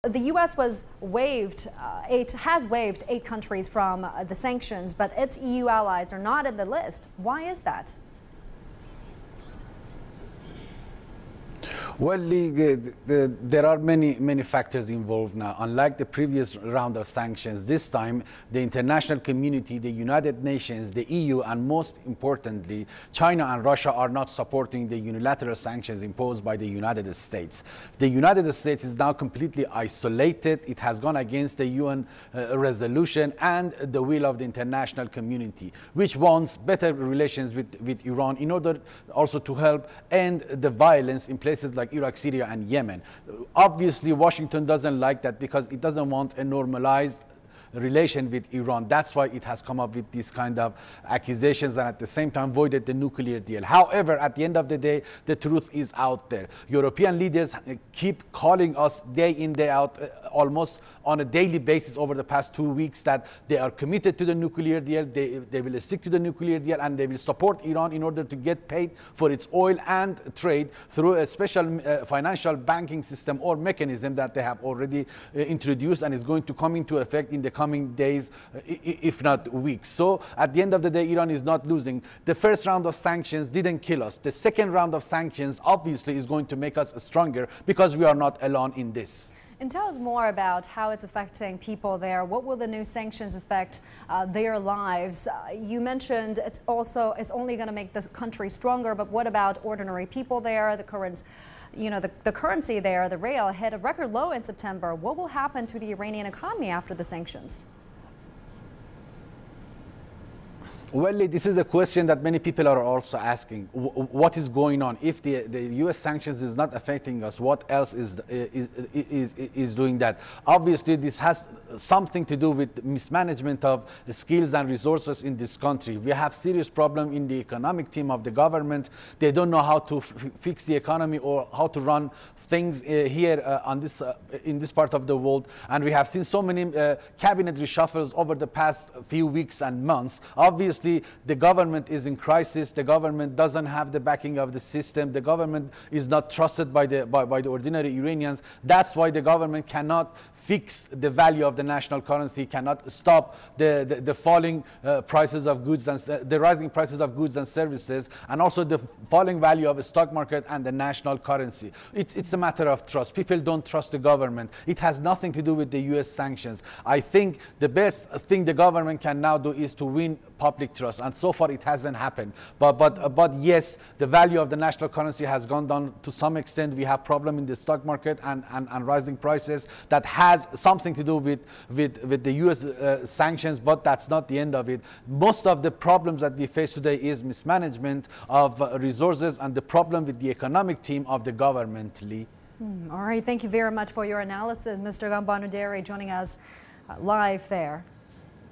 the U.S. has waived 8 countries from the sanctions, but its EU allies are not in the list. Why is that? Well, there are many factors involved now. Unlike the previous round of sanctions, this time the international community, the United Nations, the EU, and most importantly, China and Russia are not supporting the unilateral sanctions imposed by the United States. The United States is now completely isolated. It has gone against the UN resolution and the will of the international community, which wants better relations with Iran in order also to help end the violence in places like Iraq, Syria, and Yemen. Obviously, Washington doesn't like that because it doesn't want a normalized relation with Iran. That's why it has come up with these kind of accusations and at the same time voided the nuclear deal. However, at the end of the day, the truth is out there. European leaders keep calling us day in, day out, almost on a daily basis over the past 2 weeks that they are committed to the nuclear deal, they will stick to the nuclear deal, and they will support Iran in order to get paid for its oil and trade through a special financial banking system or mechanism that they have already introduced and is going to come into effect in the coming days, if not weeks. So at the end of the day, Iran is not losing. The first round of sanctions didn't kill us. The second round of sanctions obviously is going to make us stronger because we are not alone in this. And tell us more about how it's affecting people there. What will the new sanctions affect their lives? You mentioned it's only going to make the country stronger, but what about ordinary people there? The current, the currency there, the rial, hit a record low in September. What will happen to the Iranian economy after the sanctions? Well, this is a question that many people are also asking. What is going on? If the U.S. sanctions is not affecting us, what else is doing that? Obviously, this has something to do with mismanagement of skills and resources in this country. We have serious problem in the economic team of the government. They don't know how to fix the economy or how to run things here in this part of the world. And we have seen so many cabinet reshuffles over the past few weeks and months. Obviously, the government is in crisis. The government doesn't have the backing of the system. The government is not trusted by the ordinary Iranians. That's why the government cannot fix the value of the national currency, cannot stop the falling prices of goods and the rising prices of goods and services, and also the falling value of the stock market and the national currency. It's a matter of trust. People don't trust the government. It has nothing to do with the U.S. sanctions. I think the best thing the government can now do is to win public trust, and so far it hasn't happened. But yes, the value of the national currency has gone down to some extent. We have problem in the stock market and rising prices that has something to do with the U.S. sanctions, but that's not the end of it. Most of the problems that we face today is mismanagement of resources and the problem with the economic team of the government, Lee. All right, thank you very much for your analysis, Mr. Ghanbar Naderi, joining us live there.